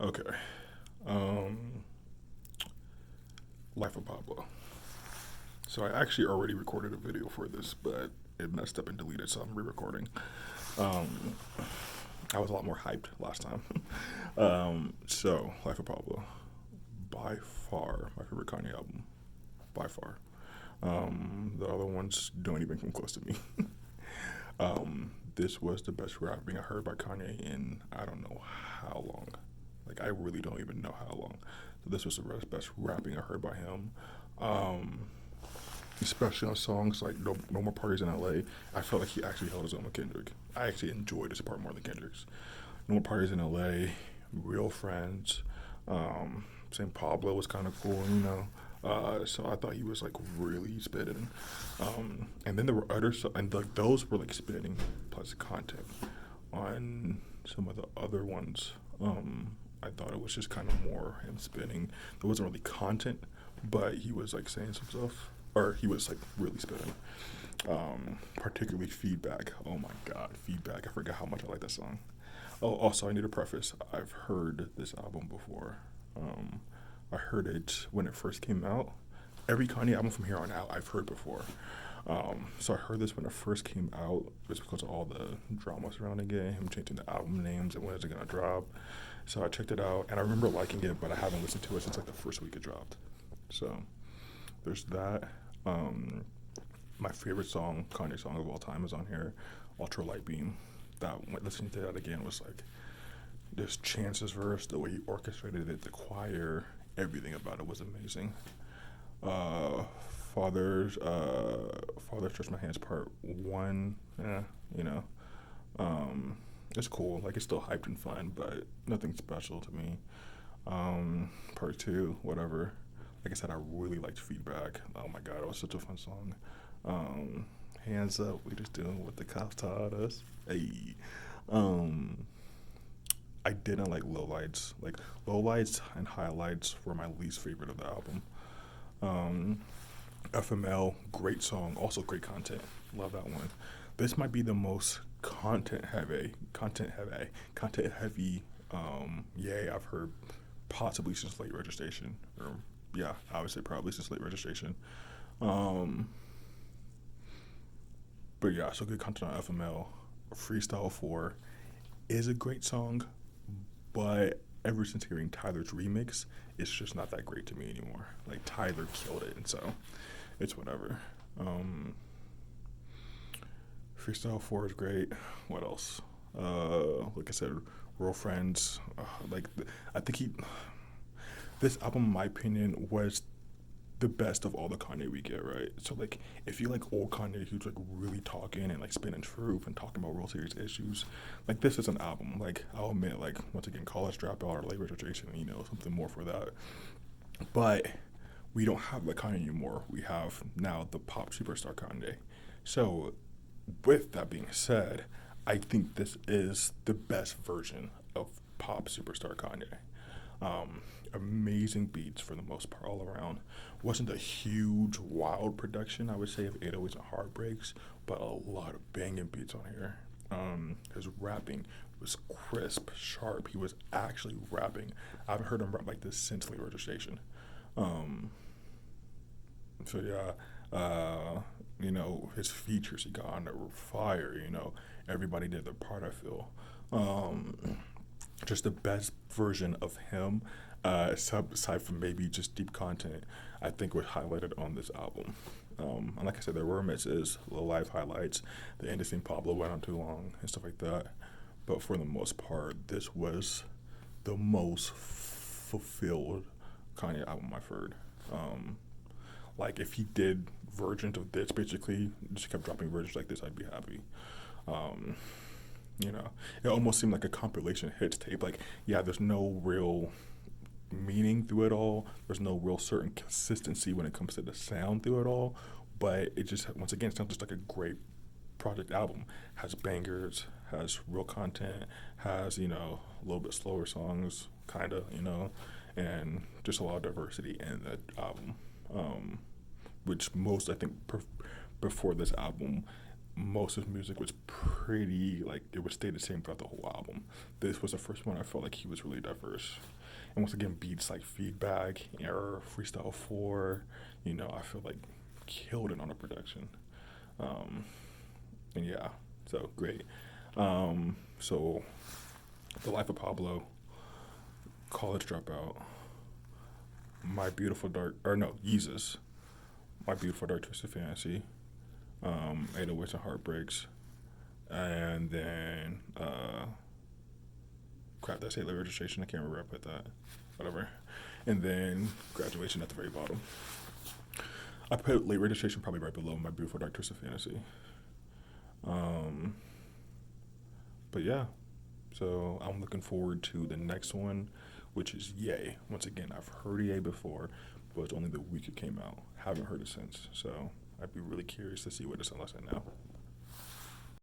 Okay. Um, Life of Pablo. So I actually already recorded a video for this, but it messed up and deleted, so I'm re-recording. Um, I was a lot more hyped last time. So Life of Pablo, by far my favorite Kanye album, by far. The other ones don't even come close to me. This was the best rapping I heard by Kanye in I don't know how long. Like I really don't even know how long. So this was the best rapping I heard by him. Um, Especially on songs like No More Parties in LA. I felt like he actually held his own with Kendrick. I actually enjoyed this part more than Kendrick's. No More Parties in LA, Real Friends, St. Pablo was kind of cool, you know. So I thought he was like really spitting. And then there were other, and like those were like spitting plus content. On some of the other ones, I thought it was just kind of more him spitting. There wasn't really content, but he was like saying some stuff, or he was like really spitting. Particularly Feedback. Oh my God, Feedback. I forgot how much I like that song. Oh, also, I need a preface. I've heard this album before. Um, I heard it when it first came out. Every Kanye album from here on out, I've heard before. So I heard this when it first came out. Just because of all the drama surrounding it, him changing the album names and when is it gonna drop. So I checked it out, and I remember liking it, but I haven't listened to it since like the first week it dropped. So there's that. Um, my favorite song, Kanye song of all time, is on here, Ultra Light Beam. That listening to that again was like this Chance's verse, the way he orchestrated it, the choir, everything about it was amazing. Uh, Father Stretch My Hands Part One, yeah, you know, um, it's cool. Like it's still hyped and fun, but nothing special to me. Part Two, whatever. Like I said, I really liked Feedback. Oh my God, it was such a fun song. Um, Hands up, we just doing what the cops taught us. Hey, um, I didn't like lowlights. Like lowlights and highlights were my least favorite of the album. Um, FML, great song, also great content. Love that one. This might be the most content heavy. Yay, I've heard possibly since late registration. Or yeah, I would say probably since late registration. Um, but yeah, so good content on FML. Freestyle 4 is a great song, but ever since hearing Tyler's remix, it's just not that great to me anymore. Like Tyler killed it, and so it's whatever. Um, Freestyle 4 is great. What else? Like I said, Real Friends. I think he. This album, in my opinion, was the best of all the Kanye we get, right? So like, if you like old Kanye, who's like really talking and like spinning truth and talking about real serious issues, like this is an album. Like I'll admit, like once again, College Dropout or Late Registration, you know, something more for that. But we don't have the Kanye anymore. We have now the pop superstar Kanye. So with that being said, I think this is the best version of pop superstar Kanye. Amazing beats for the most part all around. Wasn't a huge wild production, I would say, of 808s and Heartbreaks, but a lot of banging beats on here. His rapping was crisp, sharp. He was actually rapping. I haven't heard him rap like this since late registration. Um, so yeah, you know, his features he got on that were fire. You know, everybody did their part. I feel. Um, just the best version of him, aside from maybe just deep content, I think was highlighted on this album. And like I said, there were misses, low life highlights. The end of St. Pablo went on too long and stuff like that. But for the most part, this was the most fulfilled Kanye album I've heard. Um, like if he did versions of this, basically just kept dropping versions like this, I'd be happy. Um, you know, it almost seemed like a compilation hits tape. Like, yeah, there's no real meaning through it all. There's no real certain consistency when it comes to the sound through it all. But it just once again sounds just like a great project album. Has bangers, has real content, has a little bit slower songs, kind of and just a lot of diversity in the album. Which most I think before this album most of his music was pretty, like, it would stay the same throughout the whole album. This was the first one I felt like he was really diverse. And once again, beats like Feedback, Error, Freestyle 4, I feel like killed it on the production. Um, and yeah, so great. So, The Life of Pablo, College Dropout, My Beautiful Dark, or no, Yeezus, My Beautiful Dark Twisted Fantasy, 808s and Heartbreaks, and then, crap, did I say late registration? I can't remember I put that. Whatever. And then Graduation at the very bottom. I put late registration probably right below My Beautiful Dark Twisted Fantasy. Um, but yeah, so I'm looking forward to the next one, which is Yay. Once again, I've heard Yay before, but it's only the week it came out. Haven't heard it since, so I'd be really curious to see what it's like now.